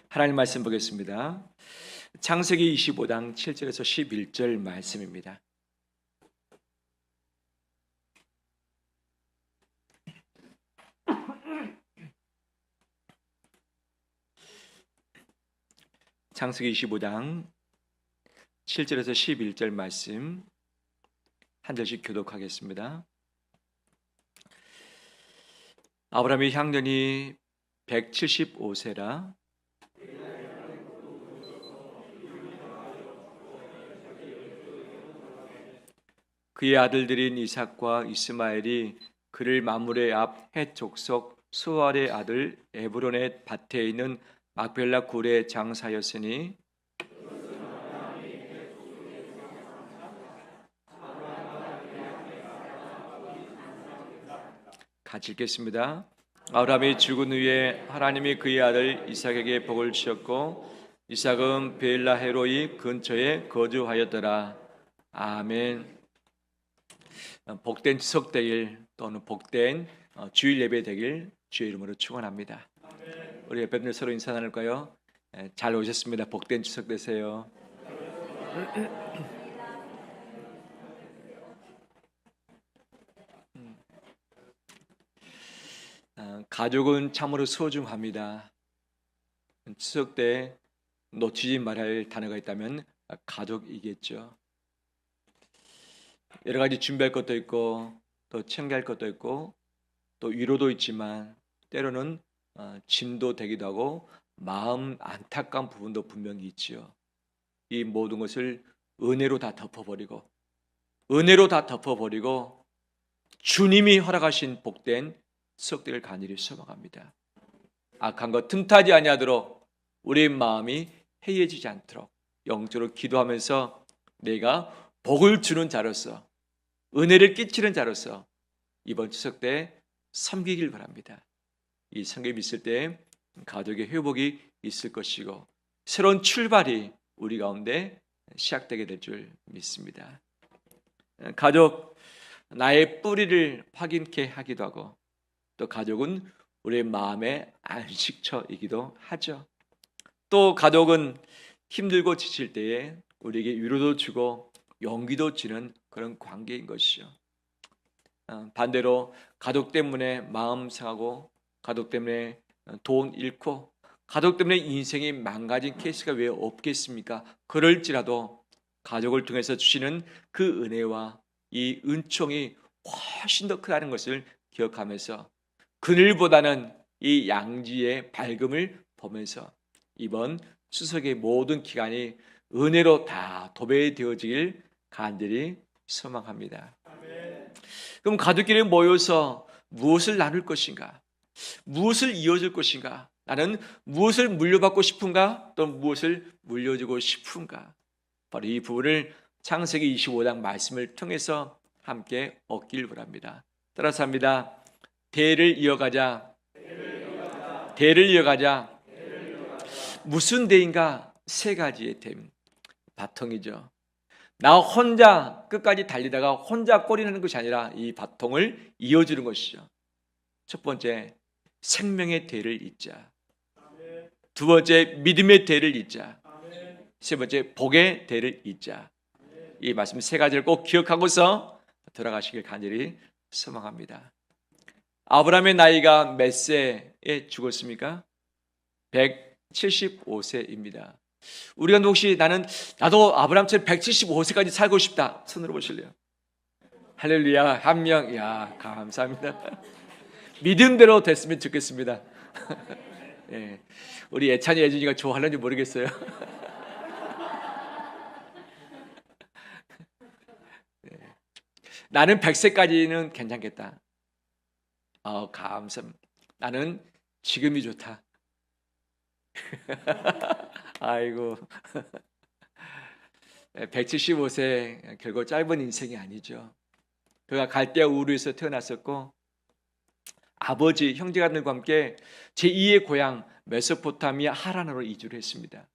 하나님 말씀 보겠습니다. 창세기 25장 7절에서 11절 말씀입니다. 창세기 25장 7절에서 11절 말씀 한 절씩 교독하겠습니다. 아브라함의 향년이 175세라 그의 아들들인 이삭과 이스마엘이 그를 마므레 앞 헷 족속 수알의 아들 에브론의 밭에 있는 막벨라 굴에 장사였으니 같이 읽겠습니다. 아브라함이 죽은 후에 하나님이 그의 아들 이삭에게 복을 주셨고 이삭은 베엘라헤로이 근처에 거주하였더라. 아멘. 복된 추석 되길 또는 복된 주일 예배 되길 주의 이름으로 축원합니다. 우리 옆에 분들 서로 인사 나눌까요? 잘 오셨습니다. 복된 추석 되세요. 가족은 참으로 소중합니다. 추석 때 놓치지 말아야 할 단어가 있다면 가족이겠죠. 여러 가지 준비할 것도 있고 또 챙겨할 것도 있고 또 위로도 있지만 때로는 짐도 되기도 하고 마음 안타까운 부분도 분명히 있지요. 이 모든 것을 은혜로 다 덮어버리고 주님이 허락하신 복된 추석들을 간절히 소망합니다. 악한 것 틈타지 아니하도록 우리 마음이 해이해지지 않도록 영적으로 기도하면서 내가 복을 주는 자로서 은혜를 끼치는 자로서 이번 추석 때 섬기길 바랍니다. 이 섬김이 있을 때 가족의 회복이 있을 것이고 새로운 출발이 우리 가운데 시작되게 될 줄 믿습니다. 가족, 나의 뿌리를 확인케 하기도 하고 또 가족은 우리의 마음의 안식처이기도 하죠. 또 가족은 힘들고 지칠 때에 우리에게 위로도 주고 용기도 주는 그런 관계인 것이죠. 반대로 가족 때문에 마음 상하고 가족 때문에 돈 잃고 가족 때문에 인생이 망가진 케이스가 왜 없겠습니까? 그럴지라도 가족을 통해서 주시는 그 은혜와 이 은총이 훨씬 더 크다는 것을 기억하면서 그늘보다는 이 양지의 밝음을 보면서 이번 추석의 모든 기간이 은혜로 다 도배되어지길 간절히 소망합니다. 그럼 가족끼리 모여서 무엇을 나눌 것인가? 무엇을 이어줄 것인가? 나는 무엇을 물려받고 싶은가? 또 무엇을 물려주고 싶은가? 바로 이 부분을 창세기 25장 말씀을 통해서 함께 얻길 바랍니다. 따라서 합니다. 대를 이어가자. 대를 이어가자. 무슨 대인가? 세 가지의 대. 바통이죠. 나 혼자 끝까지 달리다가 혼자 꼬리 나는 것이 아니라 이 바통을 이어주는 것이죠. 첫 번째, 생명의 대를 잇자. 두 번째, 믿음의 대를 잇자. 세 번째, 복의 대를 잇자. 이 말씀 세 가지를 꼭 기억하고서 돌아가시길 간절히 소망합니다. 아브라함의 나이가 몇 세에 죽었습니까? 175세입니다. 우리가 혹시 나도 아브라함처럼 175세까지 살고 싶다. 손으로 보실래요? 할렐루야, 한 명. 야, 감사합니다. 믿음대로 됐으면 좋겠습니다. 예, 우리 예찬이, 예준이가 좋아하는지 모르겠어요. 예, 나는 100세까지는 괜찮겠다. 감사합니다. 나는 지금이 좋다. 아이고, 175세 결국 짧은 인생이 아니죠. 그가 갈대아 우르에서 태어났었고 아버지, 형제가들과 함께 제2의 고향 메소포타미아 하란으로 이주를 했습니다.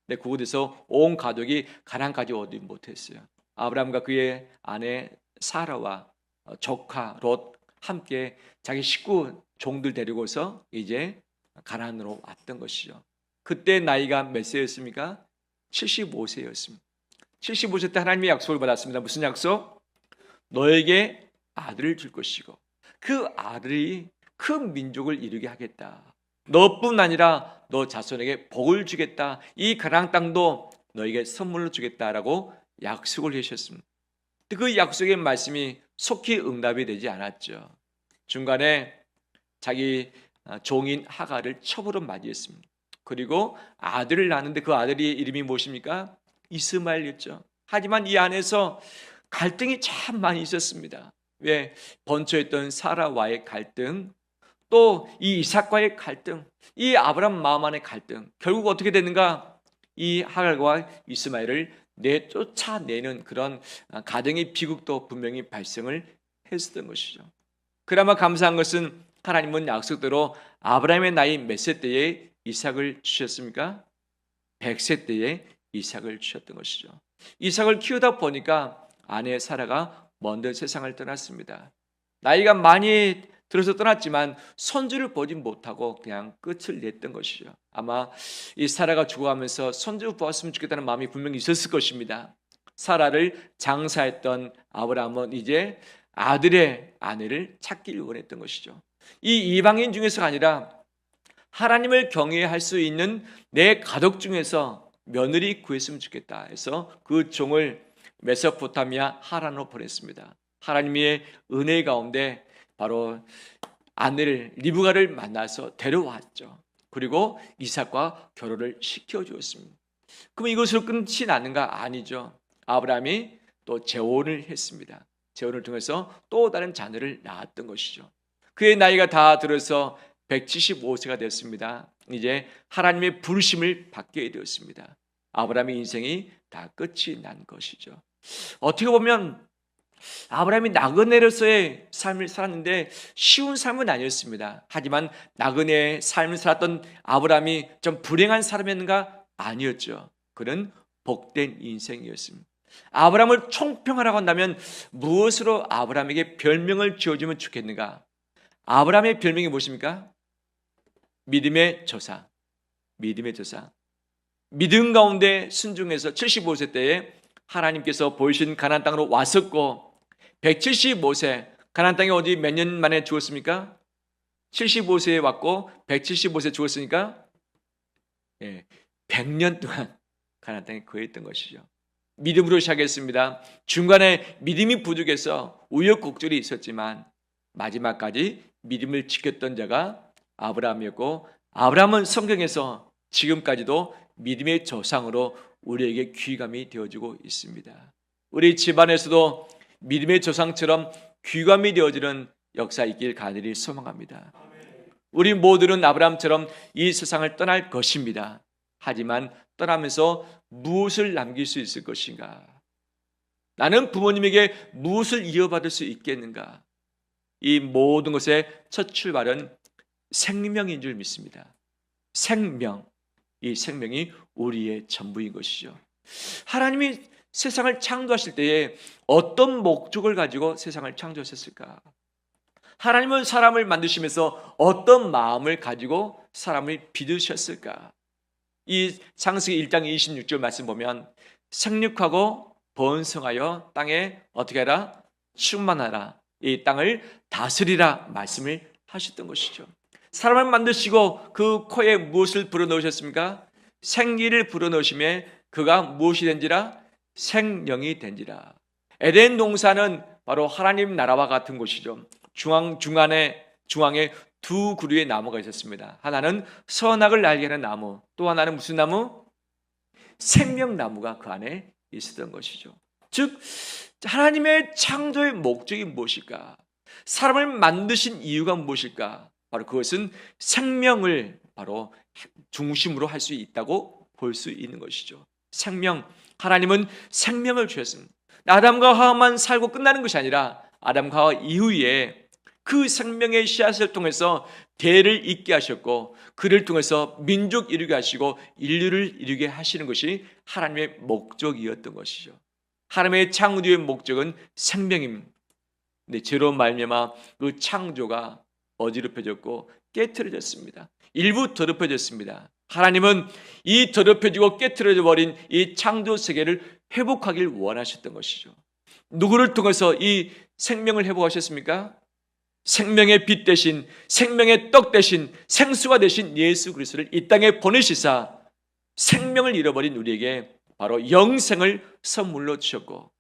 근데 그곳에서 온 가족이 가나안까지 오지 못했어요. 아브라함과 그의 아내 사라와 조카 롯 함께 자기 식구 종들 데리고서 이제 가나안으로 왔던 것이죠. 그때 나이가 몇 세였습니까? 75세였습니다. 75세 때 하나님의 약속을 받았습니다. 무슨 약속? 너에게 아들을 줄 것이고 그 아들이 큰 민족을 이루게 하겠다. 너뿐 아니라 너 자손에게 복을 주겠다. 이 가나안 땅도 너에게 선물로 주겠다라고 약속을 하셨습니다. 그 약속의 말씀이 속히 응답이 되지 않았죠. 중간에 자기 종인 하갈을 첩으로 맞이했습니다. 그리고 아들을 낳았는데 그 아들의 이름이 무엇입니까? 이스마엘이었죠. 하지만 이 안에서 갈등이 참 많이 있었습니다. 왜? 번처했던 사라와의 갈등, 또 이 이삭과의 갈등, 이 아브라함 마음 안의 갈등, 결국 어떻게 되는가? 이 하갈과 이스마엘을 내쫓아내는 그런 가정의 비극도 분명히 발생을 했었던 것이죠. 그나마 감사한 것은 하나님은 약속대로 아브라함의 나이 몇 세 때에 이삭을 주셨습니까? 100세 때에 이삭을 주셨던 것이죠. 이삭을 키우다 보니까 아내 사라가 먼저 세상을 떠났습니다. 나이가 많이 들어서 떠났지만 손주를 보지 못하고 그냥 끝을 냈던 것이죠. 아마 이 사라가 죽어가면서 손주 보았으면 좋겠다는 마음이 분명히 있었을 것입니다. 사라를 장사했던 아브라함은 이제 아들의 아내를 찾기를 원했던 것이죠. 이 이방인 중에서가 아니라 하나님을 경외할 수 있는 내 가족 중에서 며느리 구했으면 좋겠다 해서 그 종을 메소포타미아 하란으로 보냈습니다. 하나님의 은혜 가운데 바로 아내를 리브가를 만나서 데려왔죠. 그리고 이삭과 결혼을 시켜주었습니다. 그럼 이것으로 끝이 나는가? 아니죠. 아브라함이 또 재혼을 했습니다. 재혼을 통해서 또 다른 자녀를 낳았던 것이죠. 그의 나이가 다 들어서 175세가 됐습니다. 이제 하나님의 부르심을 받게 되었습니다. 아브라함의 인생이 다 끝이 난 것이죠. 어떻게 보면 아브라함이 나그네로서의 삶을 살았는데 쉬운 삶은 아니었습니다. 하지만 나그네의 삶을 살았던 아브라함이 좀 불행한 사람이었는가? 아니었죠. 그는 복된 인생이었습니다. 아브라함을 총평하라고 한다면 무엇으로 아브라함에게 별명을 지어주면 좋겠는가? 아브라함의 별명이 무엇입니까? 믿음의 조상. 믿음의 조상. 믿음 가운데 순종해서 75세 때에 하나님께서 보이신 가나안 땅으로 왔었고 175세 가나안 땅에 어디 몇 년 만에 죽었습니까? 75세에 왔고 175세 죽었으니까 100년 동안 가나안 땅에 거했던 것이죠. 믿음으로 시작했습니다. 중간에 믿음이 부족해서 우여곡절이 있었지만 마지막까지 믿음을 지켰던 자가 아브라함이었고 아브라함은 성경에서 지금까지도 믿음의 조상으로 우리에게 귀감이 되어지고 있습니다. 우리 집안에서도 믿음의 조상처럼 귀감이 되어지는 역사 있길 간절히 소망합니다. 우리 모두는 아브라함처럼 이 세상을 떠날 것입니다. 하지만 떠나면서 무엇을 남길 수 있을 것인가? 나는 부모님에게 무엇을 이어받을 수 있겠는가? 이 모든 것의 첫 출발은 생명인 줄 믿습니다. 생명, 이 생명이 우리의 전부인 것이죠. 하나님이 세상을 창조하실 때에 어떤 목적을 가지고 세상을 창조하셨을까? 하나님은 사람을 만드시면서 어떤 마음을 가지고 사람을 빚으셨을까? 이 창세기 1장 26절 말씀 보면 생육하고 번성하여 땅에 어떻게 하라? 충만하라. 이 땅을 다스리라 말씀을 하셨던 것이죠. 사람을 만드시고 그 코에 무엇을 불어넣으셨습니까? 생기를 불어넣으심에 그가 무엇이 된지라? 생명이 된지라. 에덴 동산은 바로 하나님 나라와 같은 곳이죠. 중앙에 두 그루의 나무가 있었습니다. 하나는 선악을 알게 하는 나무, 또 하나는 무슨 나무? 생명나무가 그 안에 있었던 것이죠. 즉 하나님의 창조의 목적이 무엇일까? 사람을 만드신 이유가 무엇일까? 바로 그것은 생명을 바로 중심으로 할 수 있다고 볼 수 있는 것이죠. 생명, 하나님은 생명을 주셨습니다. 아담과 하와만 살고 끝나는 것이 아니라 아담과 하와 이후에 그 생명의 씨앗을 통해서 대를 잇게 하셨고 그를 통해서 민족 이루게 하시고 인류를 이루게 하시는 것이 하나님의 목적이었던 것이죠. 하나님의 창조의 목적은 생명입니다. 근데 죄로 말미암아 그 창조가 어지럽혀졌고 깨트려졌습니다. 일부 더럽혀졌습니다. 하나님은 이 더럽혀지고 깨트려져 버린 이 창조 세계를 회복하길 원하셨던 것이죠. 누구를 통해서 이 생명을 회복하셨습니까? 생명의 빛 대신, 생명의 떡 대신, 생수가 되신 예수 그리스도를 이 땅에 보내시사 생명을 잃어버린 우리에게 바로 영생을 선물로 주셨고,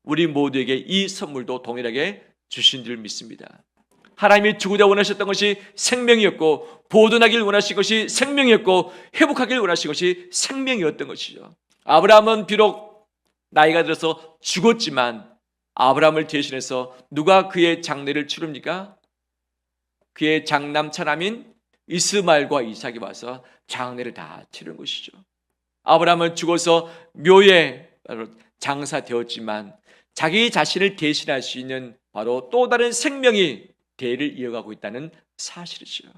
우리 모두에게 이 선물도 동일하게 주신 줄 믿습니다. 하나님이 주고자 원하셨던 것이 생명이었고, 보존하길 원하신 것이 생명이었고, 회복하길 원하신 것이 생명이었던 것이죠. 아브라함은 비록 나이가 들어서 죽었지만 아브라함을 대신해서 누가 그의 장례를 치릅니까? 그의 장남 차남인 이스마엘과 이삭이 와서 장례를 다 치른 것이죠. 아브라함은 죽어서 묘에 장사되었지만 자기 자신을 대신할 수 있는 바로 또 다른 생명이 대를 이어가고 있다는 사실이죠.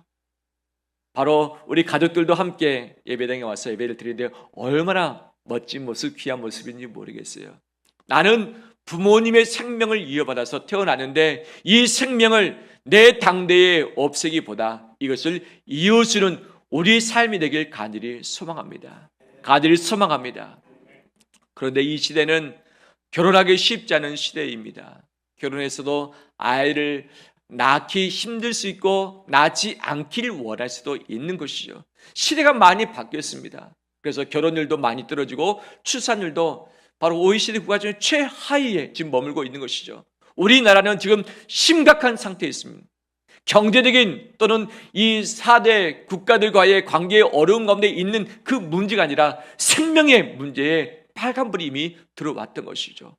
바로 우리 가족들도 함께 예배당에 와서 예배를 드리는데 얼마나 멋진 모습, 귀한 모습인지 모르겠어요. 나는 부모님의 생명을 이어받아서 태어나는데 이 생명을 내 당대에 없애기보다 이것을 이어주는 우리 삶이 되길 간절히 소망합니다. 간절히 소망합니다. 그런데 이 시대는 결혼하기 쉽지 않은 시대입니다. 결혼해서도 아이를 낳기 힘들 수 있고 낳지 않기를 원할 수도 있는 것이죠. 시대가 많이 바뀌었습니다. 그래서 결혼율도 많이 떨어지고 출산율도 바로 OECD 국가 중에 최하위에 지금 머물고 있는 것이죠. 우리나라는 지금 심각한 상태에 있습니다. 경제적인 또는 이 4대 국가들과의 관계의 어려움 가운데 있는 그 문제가 아니라 생명의 문제에 빨간불이 이미 들어왔던 것이죠.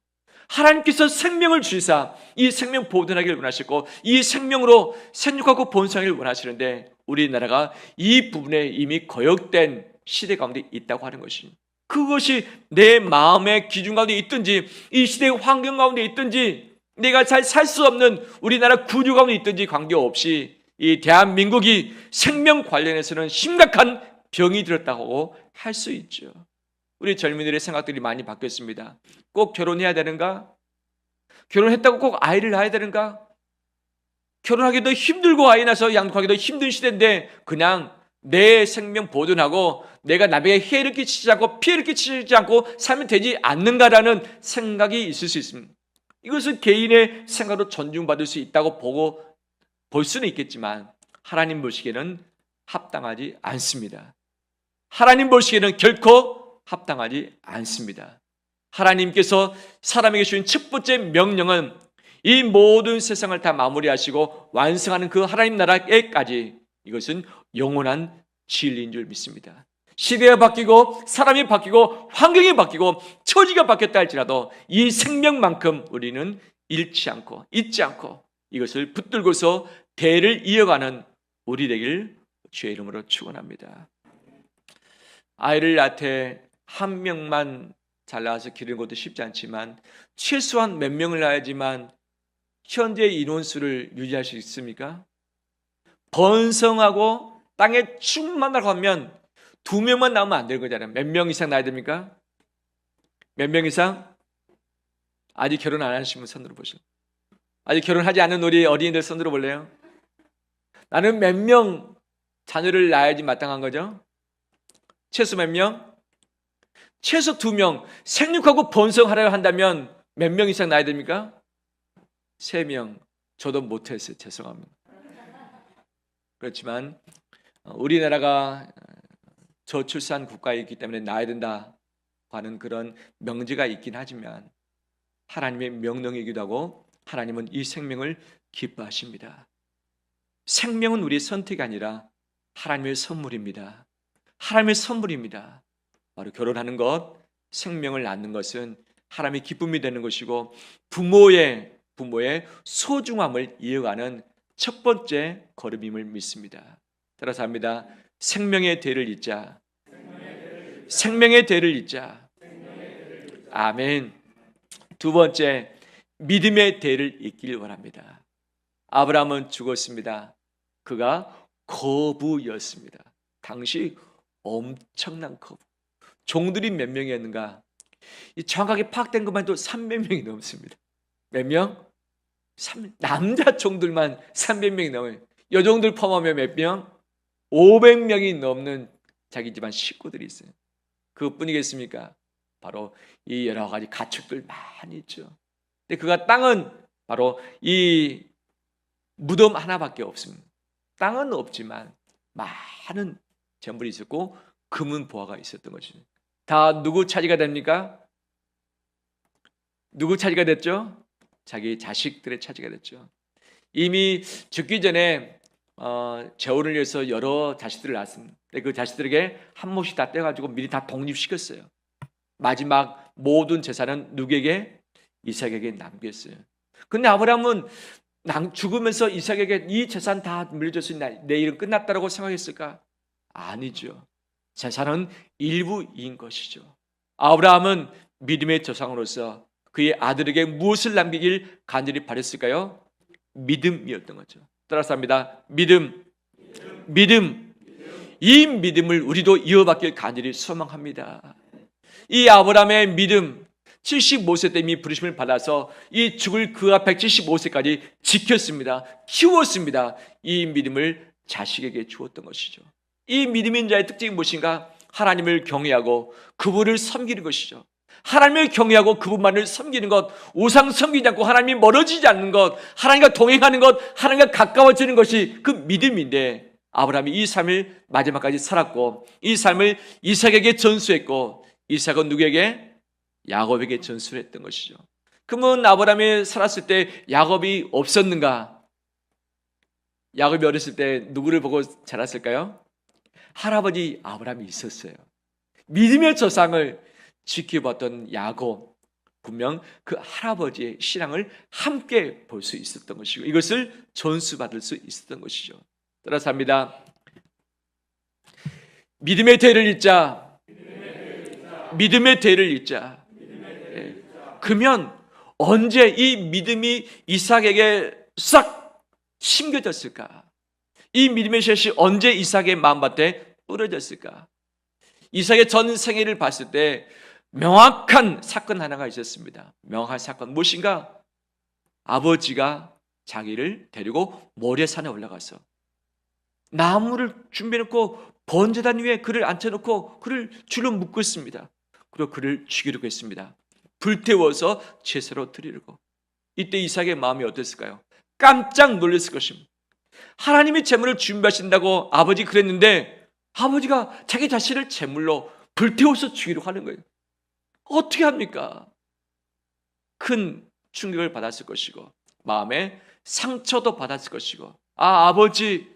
하나님께서 생명을 주시사 이 생명 보존하기를 원하시고 이 생명으로 생육하고 번성하기를 원하시는데 우리나라가 이 부분에 이미 거역된 시대 가운데 있다고 하는 것입니다. 그것이 내 마음의 기준 가운데 있든지 이 시대의 환경 가운데 있든지 내가 잘 살 수 없는 우리나라 구조 가운데 있든지 관계없이 이 대한민국이 생명 관련해서는 심각한 병이 들었다고 할 수 있죠. 우리 젊은이들의 생각들이 많이 바뀌었습니다. 꼭 결혼해야 되는가? 결혼했다고 꼭 아이를 낳아야 되는가? 결혼하기도 힘들고 아이 낳아서 양육하기도 힘든 시대인데 그냥 내 생명 보존하고 내가 남에게 해를 끼치지 않고 피해를 끼치지 않고 살면 되지 않는가라는 생각이 있을 수 있습니다. 이것은 개인의 생각으로 존중받을 수 있다고 볼 수는 있겠지만 하나님 보시기에는 합당하지 않습니다. 하나님 보시기에는 결코 합당하지 않습니다. 하나님께서 사람에게 주신 첫 번째 명령은 이 모든 세상을 다 마무리하시고 완성하는 그 하나님 나라에까지 이것은 영원한 진리인 줄 믿습니다. 시대가 바뀌고 사람이 바뀌고 환경이 바뀌고 처지가 바뀌었다 할지라도 이 생명만큼 우리는 잃지 않고 잊지 않고 이것을 붙들고서 대를 이어가는 우리 되길 주의 이름으로 축원합니다. 아이를 낳되 한 명만 잘 낳아서 기르는 것도 쉽지 않지만 최소한 몇 명을 낳아야지만 현재 인원수를 유지할 수 있습니까? 번성하고 땅에 충만하고 하면 2명만 낳으면 안 되는 거잖아요. 몇 명 이상 낳아야 됩니까? 몇 명 이상? 아직 결혼 안 하신 분 손들어 보시죠. 아직 결혼하지 않은 우리 어린이들 손들어 볼래요? 나는 몇 명 자녀를 낳아야지 마땅한 거죠? 최소 몇 명? 최소 2명. 생육하고 번성하려 한다면 몇 명 이상 낳아야 됩니까? 3명. 저도 못했어요. 죄송합니다. 그렇지만 우리나라가 저출산 국가에 있기 때문에 낳아야 된다 하는 그런 명제가 있긴 하지만 하나님의 명령이기도 하고 하나님은 이 생명을 기뻐하십니다. 생명은 우리의 선택이 아니라 하나님의 선물입니다. 하나님의 선물입니다. 바로 결혼하는 것, 생명을 낳는 것은 하나님의 기쁨이 되는 것이고 부모의 소중함을 이어가는 첫 번째 걸음임을 믿습니다. 따라서 합니다. 생명의 대를 잇자. 생명의 대를 잇자. 아멘. 두 번째, 믿음의 대를 잇기를 원합니다. 아브라함은 죽었습니다. 그가 거부였습니다. 당시 엄청난 거부. 종들이 몇 명이었는가? 정확하게 파악된 것만 해도 300명이 넘습니다. 몇 명? 남자 종들만 300명이 넘어요. 여종들 포함하면 몇 명? 500명이 넘는 자기 집안 식구들이 있어요. 그것뿐이겠습니까? 바로 이 여러 가지 가축들 많이 있죠. 근데 그가 땅은 바로 이 무덤 하나밖에 없습니다. 땅은 없지만 많은 재물이 있었고 금은 보화가 있었던 것이죠. 다 누구 차지가 됩니까? 누구 차지가 됐죠? 자기 자식들의 차지가 됐죠. 이미 죽기 전에 재혼을 위해서 여러 자식들을 낳았습니다. 그 자식들에게 한 몫씩 다 떼가지고 미리 다 독립시켰어요. 마지막 모든 재산은 누구에게? 이삭에게 남겼어요. 근데 아브라함은 죽으면서 이삭에게 이 재산 다 물려줬으니 내 일은 끝났다라고 생각했을까? 아니죠. 재산은 일부인 것이죠. 아브라함은 믿음의 조상으로서 그의 아들에게 무엇을 남기길 간절히 바랬을까요? 믿음이었던 거죠. 따라서 합니다. 믿음. 이 믿음을 우리도 이어받길 간절히 소망합니다. 이 아브라함의 믿음, 75세 때 이미 부르심을 받아서 이 죽을 그가 175세까지 지켰습니다. 키웠습니다. 이 믿음을 자식에게 주었던 것이죠. 이 믿음인 자의 특징이 무엇인가? 하나님을 경외하고 그분을 섬기는 것이죠. 하나님을 경외하고 그분만을 섬기는 것, 우상 섬기지 않고 하나님이 멀어지지 않는 것, 하나님과 동행하는 것, 하나님과 가까워지는 것이 그 믿음인데, 아브라함이 이 삶을 마지막까지 살았고 이 삶을 이삭에게 전수했고 이삭은 누구에게? 야곱에게 전수를 했던 것이죠. 그러면 아브라함이 살았을 때 야곱이 없었는가? 야곱이 어렸을 때 누구를 보고 자랐을까요? 할아버지 아브라함이 있었어요. 믿음의 조상을 지켜봤던 야곱, 분명 그 할아버지의 신앙을 함께 볼 수 있었던 것이고 이것을 전수받을 수 있었던 것이죠. 따라서 합니다. 믿음의 대를 잇자. 믿음의 대를 잇자. 그러면 언제 이 믿음이 이삭에게 싹 심겨졌을까? 이 믿음의 셋이 언제 이삭의 마음밭에 뿌려졌을까? 이삭의 전 생애를 봤을 때 명확한 사건 하나가 있었습니다. 명확한 사건 무엇인가? 아버지가 자기를 데리고 모래산에 올라가서 나무를 준비해놓고 번제단 위에 그를 앉혀놓고 그를 줄로 묶고 있습니다. 그리고 그를 죽이려고 했습니다. 불태워서 제사로 드리려고. 이때 이삭의 마음이 어땠을까요? 깜짝 놀랐을 것입니다. 하나님이 제물을 준비하신다고 아버지 그랬는데 아버지가 자기 자신을 제물로 불태워서 죽이려고 하는 거예요. 어떻게 합니까? 큰 충격을 받았을 것이고 마음에 상처도 받았을 것이고 아버지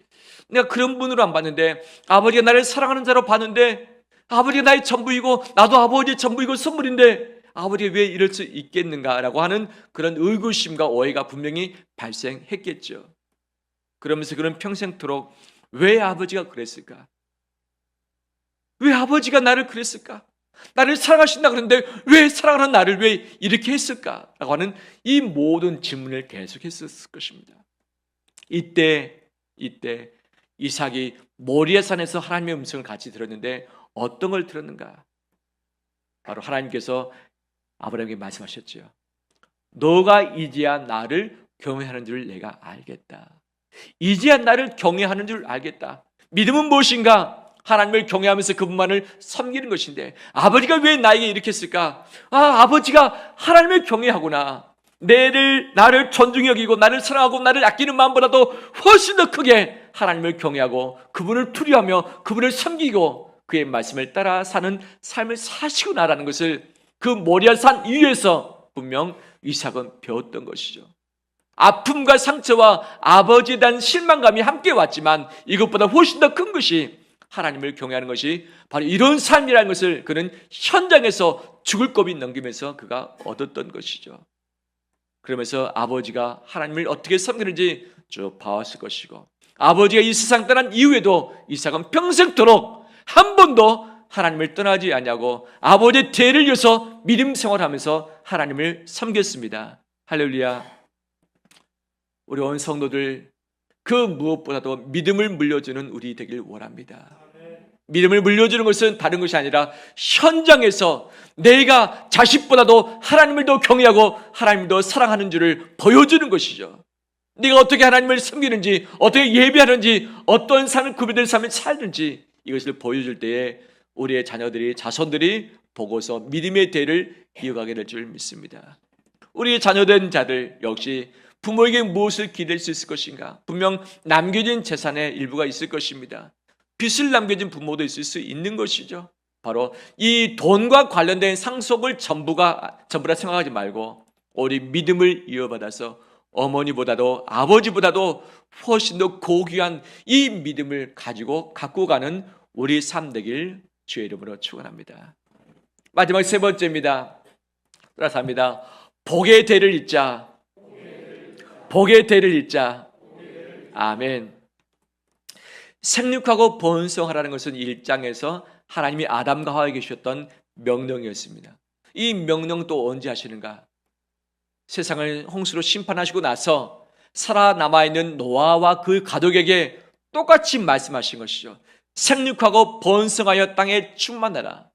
내가 그런 분으로 안 봤는데 아버지가 나를 사랑하는 자로 봤는데 아버지가 나의 전부이고 나도 아버지의 전부이고 선물인데 아버지가 왜 이럴 수 있겠는가라고 하는 그런 의구심과 오해가 분명히 발생했겠죠. 그러면서 그는 평생토록 왜 아버지가 그랬을까? 왜 아버지가 나를 그랬을까? 나를 사랑하신다 그러는데 왜 사랑하는 나를 왜 이렇게 했을까? 라고 하는 이 모든 질문을 계속했을 것입니다. 이때 이삭이 모리아산에서 하나님의 음성을 같이 들었는데 어떤 걸 들었는가? 바로 하나님께서 아브라함에게 말씀하셨죠. 너가 이제야 나를 경외하는 줄 내가 알겠다. 이제야 나를 경외하는 줄 알겠다. 믿음은 무엇인가? 하나님을 경외하면서 그분만을 섬기는 것인데 아버지가 왜 나에게 이렇게 했을까? 아버지가 하나님을 경외하구나. 나를 존중히 여기고 나를 사랑하고 나를 아끼는 마음보다도 훨씬 더 크게 하나님을 경외하고 그분을 투리하며 그분을 섬기고 그의 말씀을 따라 사는 삶을 사시구나라는 것을 그 모리아산 위에서 분명 이삭은 배웠던 것이죠. 아픔과 상처와 아버지에 대한 실망감이 함께 왔지만 이것보다 훨씬 더 큰 것이 하나님을 경외하는 것이 바로 이런 삶이라는 것을 그는 현장에서 죽을 고비 넘기면서 그가 얻었던 것이죠. 그러면서 아버지가 하나님을 어떻게 섬기는지 쭉 봐왔을 것이고 아버지가 이 세상 떠난 이후에도 이삭은 평생토록 한 번도 하나님을 떠나지 않냐고 아버지의 대를 이어서 믿음 생활하면서 하나님을 섬겼습니다. 할렐루야. 우리 온 성도들 그 무엇보다도 믿음을 물려주는 우리 되길 원합니다. 믿음을 물려주는 것은 다른 것이 아니라 현장에서 내가 자식보다도 하나님을 더 경외하고 하나님을 더 사랑하는 줄을 보여주는 것이죠. 네가 어떻게 하나님을 섬기는지 어떻게 예배하는지 어떤 삶을 구별된 삶을 살는지 이것을 보여줄 때에 우리의 자녀들이, 자손들이 보고서 믿음의 대를 이어가게 될 줄 믿습니다. 우리의 자녀된 자들 역시 부모에게 무엇을 기댈 수 있을 것인가? 분명 남겨진 재산의 일부가 있을 것입니다. 빚을 남겨진 부모도 있을 수 있는 것이죠. 바로 이 돈과 관련된 상속을 전부라 생각하지 말고 우리 믿음을 이어받아서 어머니보다도 아버지보다도 훨씬 더 고귀한 이 믿음을 갖고 가는 우리 삶 되길 주의 이름으로 축원합니다. 마지막 세 번째입니다. 따라서 합니다. 복의 대를 잇자. 복의 대를 잇자. 아멘. 생육하고 번성하라는 것은 1장에서 하나님이 아담과 하와에게 주셨던 명령이었습니다. 이 명령 또 언제 하시는가? 세상을 홍수로 심판하시고 나서 살아남아있는 노아와 그 가족에게 똑같이 말씀하신 것이죠. 생육하고 번성하여 땅에 충만하라.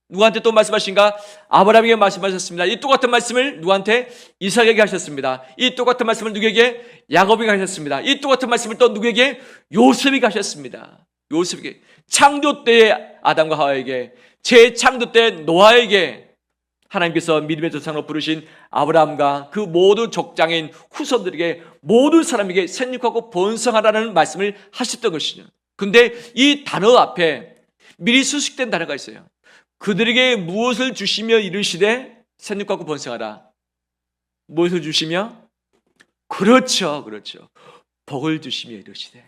누구한테 또 말씀하신가? 아브라함에게 말씀하셨습니다. 이 똑같은 말씀을 누구한테? 이삭에게 하셨습니다. 이 똑같은 말씀을 누구에게? 야곱에게 하셨습니다. 이 똑같은 말씀을 또 누구에게? 요셉에게 하셨습니다. 요셉에게. 창조 때의 아담과 하와에게, 재창조 때 노아에게 하나님께서 믿음의 조상으로 부르신 아브라함과 그 모든 족장인 후손들에게, 모든 사람에게 생육하고 번성하라는 말씀을 하셨던 것이죠. 근데 이 단어 앞에 미리 수식된 단어가 있어요. 그들에게 무엇을 주시며 이르시되 생육하고 번성하라. 무엇을 주시며? 그렇죠. 복을 주시며 이르시되,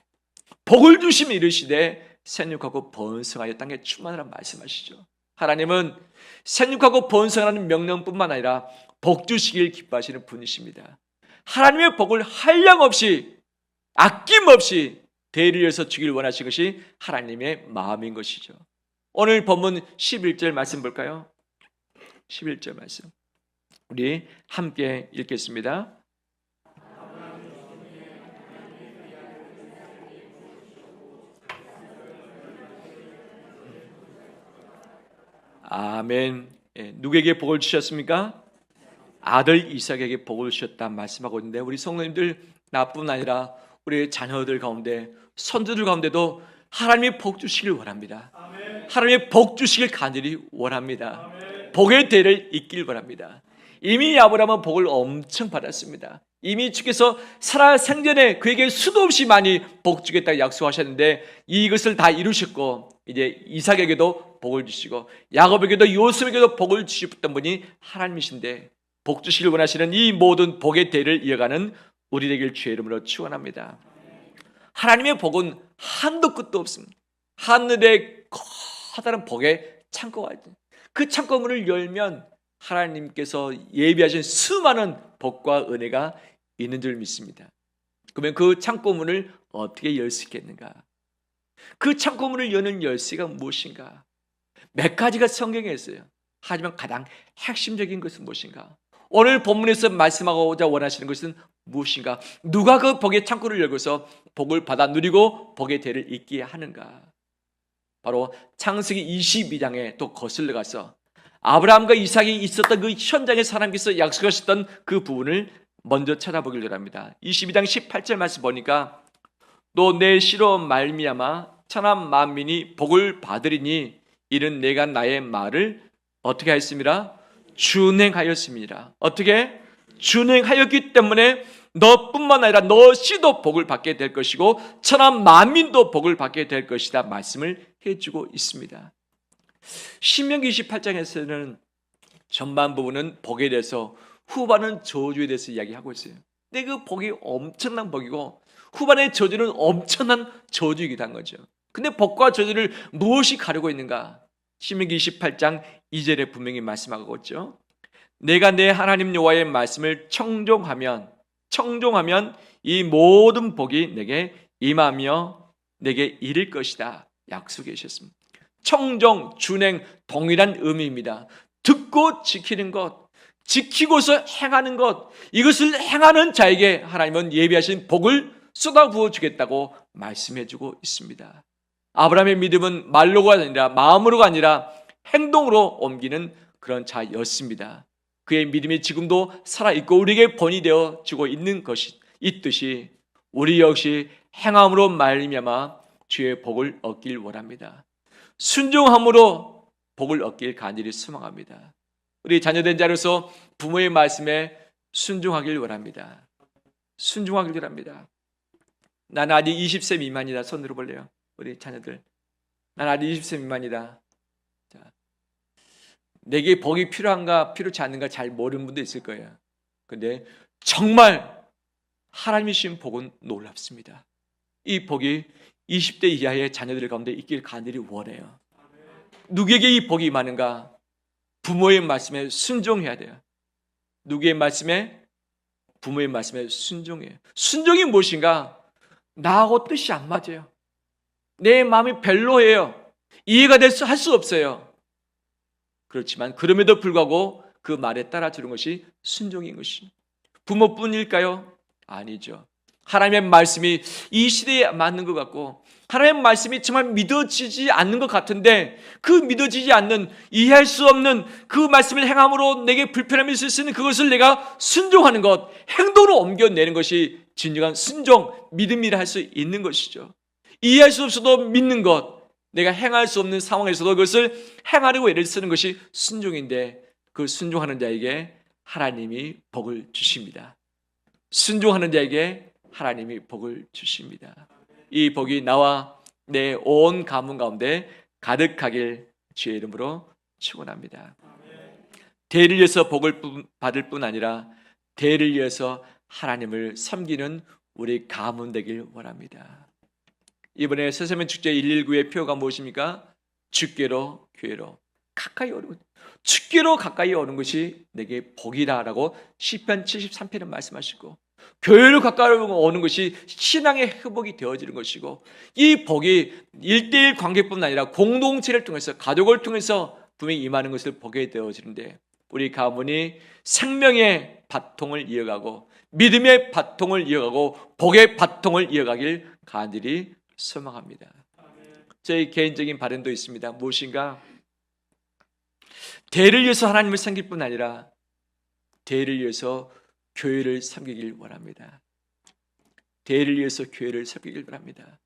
복을 주시며 이르시되 생육하고 번성하여 땅에 충만하라 말씀하시죠. 하나님은 생육하고 번성하는 명령뿐만 아니라 복 주시길 기뻐하시는 분이십니다. 하나님의 복을 한량없이, 아낌없이 대리해서 주길 원하시는 것이 하나님의 마음인 것이죠. 오늘 본문 11절 말씀 볼까요? 11절 말씀 우리 함께 읽겠습니다. 아멘. 누구에게 복을 주셨습니까? 아들 이삭에게 복을 주셨다 말씀하고 있는데, 우리 성도님들 나뿐 아니라 우리 자녀들 가운데, 손주들 가운데도 하나님의 복 주시길 원합니다. 하나님의 복 주시길 간절히 원합니다. 복의 대를 잇길 원합니다. 이미 아브라함은 복을 엄청 받았습니다. 이미 주께서 살아 생전에 그에게 수도 없이 많이 복 주겠다고 약속하셨는데 이것을 다 이루셨고, 이제 이삭에게도 복을 주시고 야곱에게도 요셉에게도 복을 주셨던 분이 하나님이신데, 복 주시길 원하시는 이 모든 복의 대를 이어가는 우리 되길 주의 이름으로 축원합니다. 하나님의 복은 한도 끝도 없습니다. 하늘에 커다란 복의 창고가 있죠. 그 창고문을 열면 하나님께서 예비하신 수많은 복과 은혜가 있는 줄 믿습니다. 그러면 그 창고문을 어떻게 열 수 있겠는가? 그 창고문을 여는 열쇠가 무엇인가? 몇 가지가 성경에 있어요. 하지만 가장 핵심적인 것은 무엇인가? 오늘 본문에서 말씀하고자 원하시는 것은 무엇인가? 누가 그 복의 창고를 열고서 복을 받아 누리고 복의 대를 잇게 하는가? 바로 창세기 22장에 또 거슬러 가서 아브라함과 이삭이 있었던 그 현장에 하나님께서 약속하셨던 그 부분을 먼저 찾아보길 원합니다. 22장 18절 말씀 보니까 너 내 씨로 말미암아 천한 만민이 복을 받으리니 이는 내가 나의 말을 어떻게 하였습니다? 준행하였습니다. 어떻게? 준행하였기 때문에 너뿐만 아니라 너 씨도 복을 받게 될 것이고 천한 만민도 복을 받게 될 것이다 말씀을 해주고 있습니다. 신명기 28장에서는 전반 부분은 복에 대해서, 후반은 저주에 대해서 이야기하고 있어요. 근데 그 복이 엄청난 복이고 후반의 저주는 엄청난 저주이기도 한 거죠. 근데 복과 저주를 무엇이 가르고 있는가? 신명기 28장 2절에 분명히 말씀하고 있죠. 내가 내 하나님 여호와의 말씀을 청종하면 이 모든 복이 내게 임하며 내게 이를 것이다 약속해 주셨습니다. 청종, 준행 동일한 의미입니다. 듣고 지키는 것, 지키고서 행하는 것, 이것을 행하는 자에게 하나님은 예비하신 복을 쏟아부어 주겠다고 말씀해 주고 있습니다. 아브라함의 믿음은 말로가 아니라, 마음으로가 아니라 행동으로 옮기는 그런 자였습니다. 그의 믿음이 지금도 살아있고 우리에게 본이 되어 주고 있는 것이 있듯이 우리 역시 행함으로 말미암아 주의 복을 얻길 원합니다. 순종함으로 복을 얻길 간절히 소망합니다. 우리 자녀된 자로서 부모의 말씀에 순종하길 원합니다. 순종하길 원합니다. 나는 아직 20세 미만이다. 손 들어볼래요? 우리 자녀들. 나는 아직 20세 미만이다. 자, 내게 복이 필요한가 필요치 않는가 잘 모르는 분도 있을 거예요. 근데 정말 하나님이 주신 복은 놀랍습니다. 이 복이 20대 이하의 자녀들 가운데 있길 간절히 원해요. 누구에게 이 복이 많은가? 부모의 말씀에 순종해야 돼요. 누구의 말씀에? 부모의 말씀에 순종해요. 순종이 무엇인가? 나하고 뜻이 안 맞아요. 내 마음이 별로예요. 이해가 할 수 없어요. 그렇지만 그럼에도 불구하고 그 말에 따라주는 것이 순종인 것이. 부모뿐일까요? 아니죠. 하나님의 말씀이 이 시대에 맞는 것 같고 하나님의 말씀이 정말 믿어지지 않는 것 같은데 그 믿어지지 않는 이해할 수 없는 그 말씀을 행함으로 내게 불편함이 있을 수 있는 그것을 내가 순종하는 것, 행동으로 옮겨내는 것이 진정한 순종, 믿음이라 할 수 있는 것이죠. 이해할 수 없어도 믿는 것, 내가 행할 수 없는 상황에서도 그것을 행하려고 애를 쓰는 것이 순종인데 그 순종하는 자에게 하나님이 복을 주십니다. 순종하는 자에게 하나님이 복을 주십니다. 이 복이 나와 내 온 가문 가운데 가득하길 주의 이름으로 축원합니다. 대를 위해서 복을 받을 뿐 아니라 대를 위해서 하나님을 섬기는 우리 가문 되길 원합니다. 이번에 새세면 축제 119의 표가 무엇입니까? 주께로 교회로 가까이 오는 것. 주께로 가까이 오는 것이 내게 복이다라고 시편 73편은 말씀하시고 교회로 가까이 오는 것이 신앙의 회복이 되어지는 것이고 이 복이 1:1 관계뿐 아니라 공동체를 통해서 가족을 통해서 분명히 임하는 것을 보게 되어지는데 우리 가문이 생명의 바통을 이어가고 믿음의 바통을 이어가고 복의 바통을 이어가길 간절히 소망합니다. 저희 개인적인 바람도 있습니다. 무엇인가? 대를 위해서 하나님을 섬길 뿐 아니라 대를 위해서 교회를 섬기길 원합니다. 대를 위해서 교회를 섬기길 원합니다.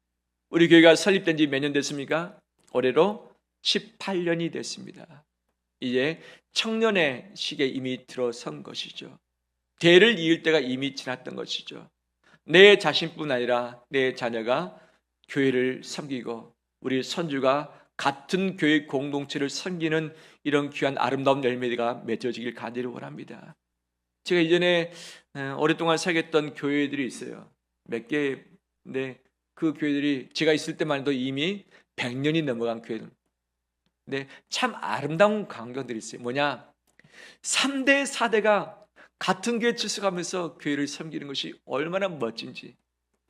우리 교회가 설립된 지 몇 년 됐습니까? 올해로 18년이 됐습니다. 이제 청년의 시기에 이미 들어선 것이죠. 대를 이을 때가 이미 지났던 것이죠. 내 자신뿐 아니라 내 자녀가 교회를 섬기고 우리 선주가 같은 교회 공동체를 섬기는 이런 귀한 아름다운 열매가 맺어지길 간절히 원합니다. 제가 이전에 오랫동안 사역했던 교회들이 있어요. 몇 개인데 그 교회들이 제가 있을 때만 해도 이미 100년이 넘어간 교회들. 근데 참 아름다운 광경들이 있어요. 뭐냐? 3대 4대가 같은 교회 출석하면서 교회를 섬기는 것이 얼마나 멋진지.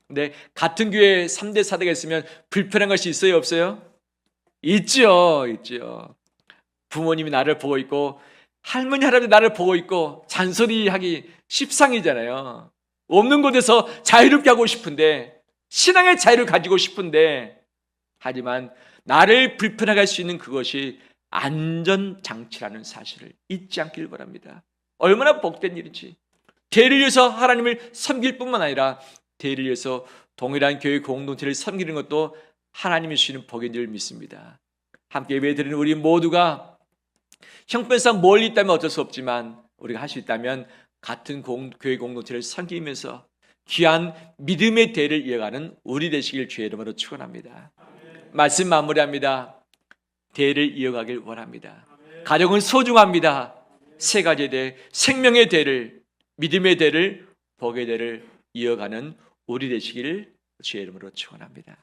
근데 같은 교회에 3대 4대가 있으면 불편한 것이 있어요, 없어요? 있죠. 부모님이 나를 보고 있고 할머니, 할아버지 나를 보고 있고 잔소리하기 십상이잖아요. 없는 곳에서 자유롭게 하고 싶은데 신앙의 자유를 가지고 싶은데 하지만 나를 불편하게 할 수 있는 그것이 안전장치라는 사실을 잊지 않길 바랍니다. 얼마나 복된 일인지. 대를 위해서 하나님을 섬길 뿐만 아니라 대를 위해서 동일한 교회 공동체를 섬기는 것도 하나님이 주시는 복인 줄 믿습니다. 함께 예배드리는 우리 모두가 형편상 멀리 있다면 어쩔 수 없지만 우리가 할 수 있다면 같은 교회 공동체를 섬기면서 귀한 믿음의 대를 이어가는 우리 되시길 주의 이름으로 축원합니다. 말씀 마무리합니다. 대를 이어가길 원합니다. 가족은 소중합니다. 세 가지의 대, 생명의 대를, 믿음의 대를, 복의 대를 이어가는 우리 되시기를 주의 이름으로 축원합니다.